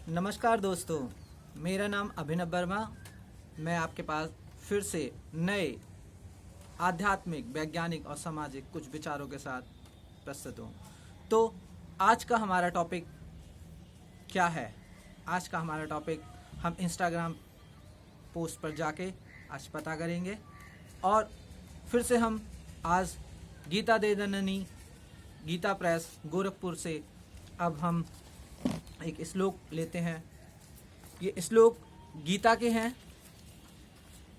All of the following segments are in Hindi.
नमस्कार दोस्तों, मेरा नाम अभिनव वर्मा। मैं आपके पास फिर से नए आध्यात्मिक, वैज्ञानिक और सामाजिक कुछ विचारों के साथ प्रस्तुत हूँ। तो आज का हमारा टॉपिक क्या है? आज का हमारा टॉपिक हम इंस्टाग्राम पोस्ट पर जाके आज पता करेंगे और फिर से हम आज गीता देदननी गीता प्रेस गोरखपुर से अब हम एक श्लोक लेते हैं। ये श्लोक गीता के हैं।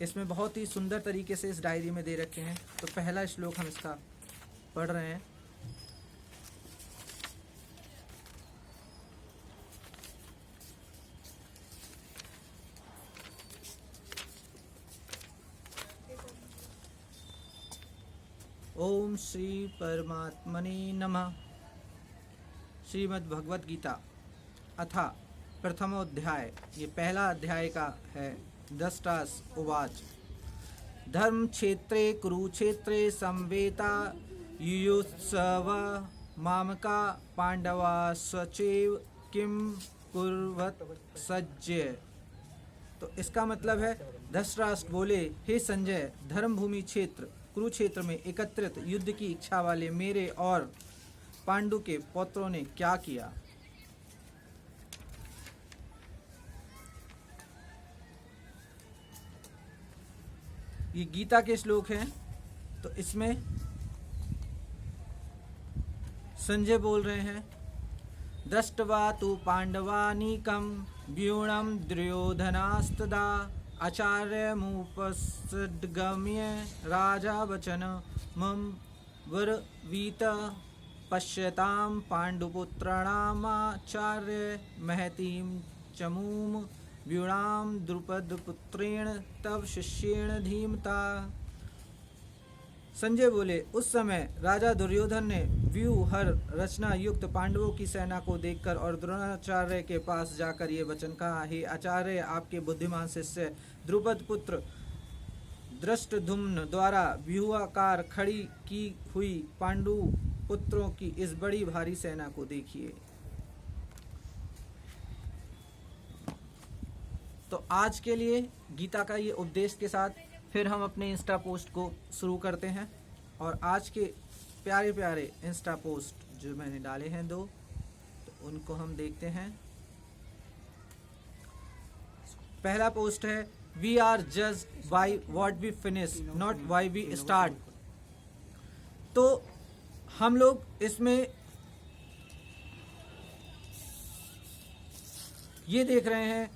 इसमें बहुत ही सुंदर तरीके से इस डायरी में दे रखे हैं। तो पहला श्लोक हम इसका पढ़ रहे हैं। ओम श्री परमात्मने नमः। श्रीमद् भगवत गीता अथा प्रथमोध्याय, ये पहला अध्याय का है। दष्टास उवाच धर्म क्षेत्रे कुरुक्षेत्रे संवेता युयुत्सव मामका पांडवा स्वचैव किम कुर्वत सज्जय। तो इसका मतलब है, धृतराष्ट्र बोले, हे संजय, धर्म भूमि क्षेत्र कुरुक्षेत्र में एकत्रित युद्ध की इच्छा वाले मेरे और पांडु के पौत्रों ने क्या किया। ये गीता के श्लोक हैं। तो इसमें संजय बोल रहे हैं, दृष्ट्वा तु पांडवानीकं व्यूणं दुर्योधनास्तदा आचार्यमुपसद्गम्य राजा वचनमं ब्रवीत पश्यतां पाण्डुपुत्राणामाचार्य महतीं चमूम व्यूणां द्रुपदपुत्रेण तव शिष्येण धीमता। संजय बोले, उस समय राजा दुर्योधन ने व्यूहर रचना युक्त पांडवों की सेना को देखकर और द्रोणाचार्य के पास जाकर ये वचन कहा, हे आचार्य, आपके बुद्धिमान शिष्य द्रुपद पुत्र धृष्टद्युम्न द्वारा व्यूहाकार खड़ी की हुई पांडु पुत्रों की इस बड़ी भारी सेना को देखिए। तो आज के लिए गीता का ये उपदेश के साथ फिर हम अपने इंस्टा पोस्ट को शुरू करते हैं। और आज के प्यारे प्यारे इंस्टा पोस्ट जो मैंने डाले हैं 2, तो उनको हम देखते हैं। पहला पोस्ट है, वी आर जज by what we finish, not why we start. तो हम लोग इसमें ये देख रहे हैं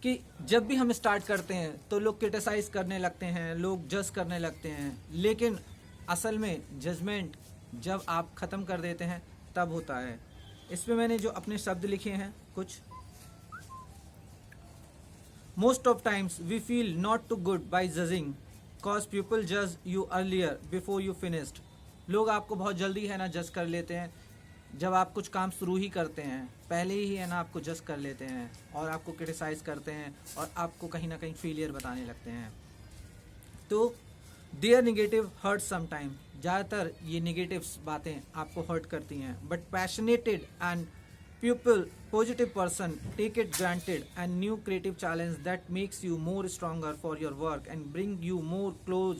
कि जब भी हम स्टार्ट करते हैं तो लोग क्रिटिसाइज करने लगते हैं, लोग जज करने लगते हैं, लेकिन असल में जजमेंट जब आप ख़त्म कर देते हैं तब होता है। इसमें मैंने जो अपने शब्द लिखे हैं कुछ, most of times we feel not too good by judging cause people जज you earlier before you finished. लोग आपको बहुत जल्दी है ना जज कर लेते हैं। जब आप कुछ काम शुरू ही करते हैं, पहले ही है ना आपको जज कर लेते हैं और आपको क्रिटिसाइज करते हैं और आपको कहीं ना कहीं फेलियर बताने लगते हैं। तो there negative hurt some time, ज़्यादातर ये नेगेटिव्स बातें आपको हर्ट करती हैं। But passionated and people positive person take it granted and new creative challenge that makes you more stronger for your work and bring you more close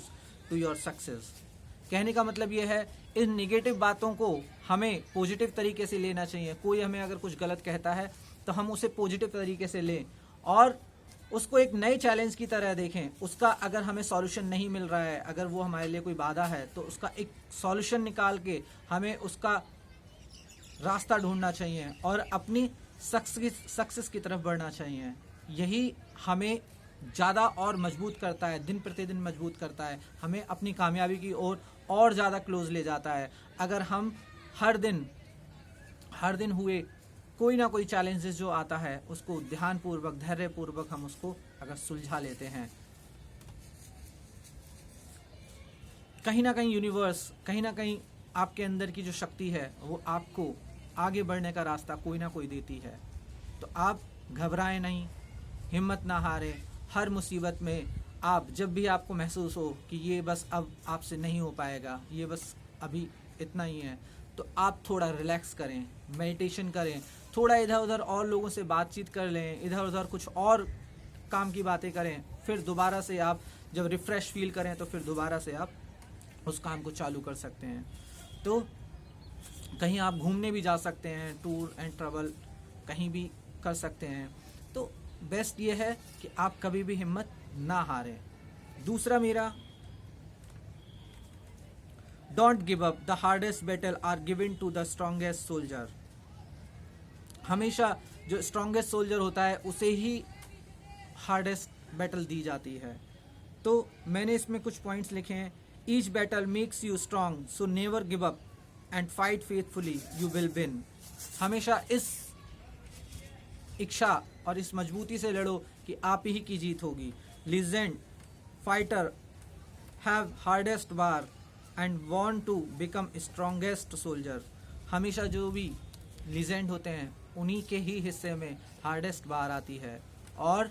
to your success. कहने का मतलब ये है, इन नेगेटिव बातों को हमें पॉजिटिव तरीके से लेना चाहिए। कोई हमें अगर कुछ गलत कहता है तो हम उसे पॉजिटिव तरीके से लें और उसको एक नए चैलेंज की तरह देखें। उसका अगर हमें सॉल्यूशन नहीं मिल रहा है, अगर वो हमारे लिए कोई बाधा है, तो उसका एक सॉल्यूशन निकाल के हमें उसका रास्ता ढूंढना चाहिए और अपनी सक्सेस की तरफ बढ़ना चाहिए। यही हमें ज़्यादा और मजबूत करता है, दिन प्रतिदिन मजबूत करता है, हमें अपनी कामयाबी की ओर और ज़्यादा क्लोज ले जाता है। अगर हम हर दिन हुए कोई ना कोई चैलेंजेस जो आता है उसको ध्यानपूर्वक, धैर्यपूर्वक हम उसको अगर सुलझा लेते हैं, कहीं ना कहीं यूनिवर्स, कहीं ना कहीं आपके अंदर की जो शक्ति है वो आपको आगे बढ़ने का रास्ता कोई ना कोई देती है। तो आप घबराएं नहीं, हिम्मत ना हारें। हर मुसीबत में आप जब भी आपको महसूस हो कि ये बस अब आपसे नहीं हो पाएगा, ये बस अभी इतना ही है, तो आप थोड़ा रिलैक्स करें, मेडिटेशन करें, थोड़ा इधर उधर और लोगों से बातचीत कर लें, इधर उधर कुछ और काम की बातें करें, फिर दोबारा से आप जब रिफ़्रेश फील करें तो फिर दोबारा से आप उस काम को चालू कर सकते हैं। तो कहीं आप घूमने भी जा सकते हैं, टूर एंड ट्रैवल कहीं भी कर सकते हैं। तो बेस्ट ये है कि आप कभी भी हिम्मत ना हारें। दूसरा मेरा, don't give up, the hardest battle are given to the strongest soldier. हमेशा जो स्ट्रॉन्गेस्ट सोल्जर होता है उसे ही हार्डेस्ट बैटल दी जाती है। तो मैंने इसमें कुछ पॉइंट्स लिखे हैं। Each battle makes you strong, so never give up and fight faithfully, you will win. हमेशा इस इच्छा और इस मजबूती से लड़ो कि आप ही की जीत होगी। Legend fighter have hardest war and want to become strongest soldier. हमेशा जो भी लीजेंड होते हैं उन्हीं के ही हिस्से में हार्डेस्ट वार आती है और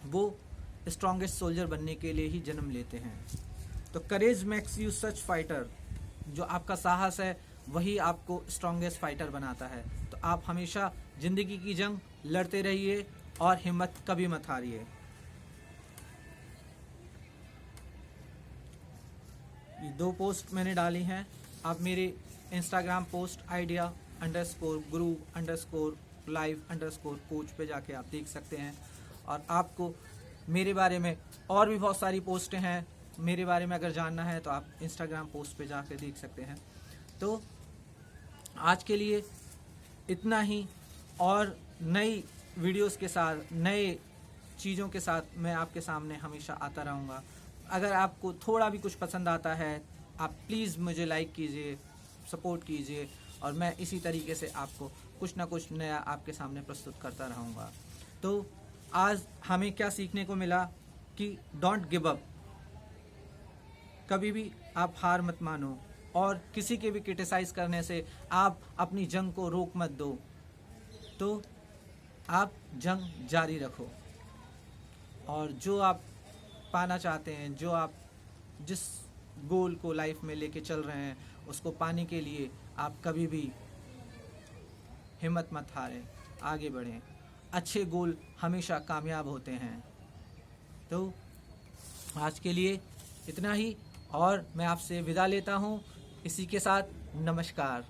वो स्ट्रॉन्गेस्ट सोल्जर बनने के लिए ही जन्म लेते हैं। तो करेज मेक्स यू सच फाइटर, जो आपका साहस है वही आपको स्ट्रॉन्गेस्ट फाइटर बनाता है। तो आप हमेशा जिंदगी की जंग लड़ते रहिए और हिम्मत कभी मत हारिए। ये 2 पोस्ट मैंने डाली हैं, आप मेरे इंस्टाग्राम पोस्ट idea_guru_live_coach पे जाके आप देख सकते हैं। और आपको मेरे बारे में और भी बहुत सारी पोस्टें हैं, मेरे बारे में अगर जानना है तो आप इंस्टाग्राम पोस्ट पे जाके देख सकते हैं। तो आज के लिए इतना ही, और नई वीडियोस के साथ, नए चीज़ों के साथ मैं आपके सामने हमेशा आता रहूँगा। अगर आपको थोड़ा भी कुछ पसंद आता है, आप प्लीज़ मुझे लाइक कीजिए, सपोर्ट कीजिए, और मैं इसी तरीके से आपको कुछ ना कुछ नया आपके सामने प्रस्तुत करता रहूँगा। तो आज हमें क्या सीखने को मिला कि डोंट गिव अप, कभी भी आप हार मत मानो, और किसी के भी क्रिटिसाइज़ करने से आप अपनी जंग को रोक मत दो। तो आप जंग जारी रखो, और जो आप पाना चाहते हैं, जो आप जिस गोल को लाइफ में लेके चल रहे हैं, उसको पाने के लिए आप कभी भी हिम्मत मत हारें, आगे बढ़ें। अच्छे गोल हमेशा कामयाब होते हैं। तो आज के लिए इतना ही, और मैं आपसे विदा लेता हूँ इसी के साथ। नमस्कार।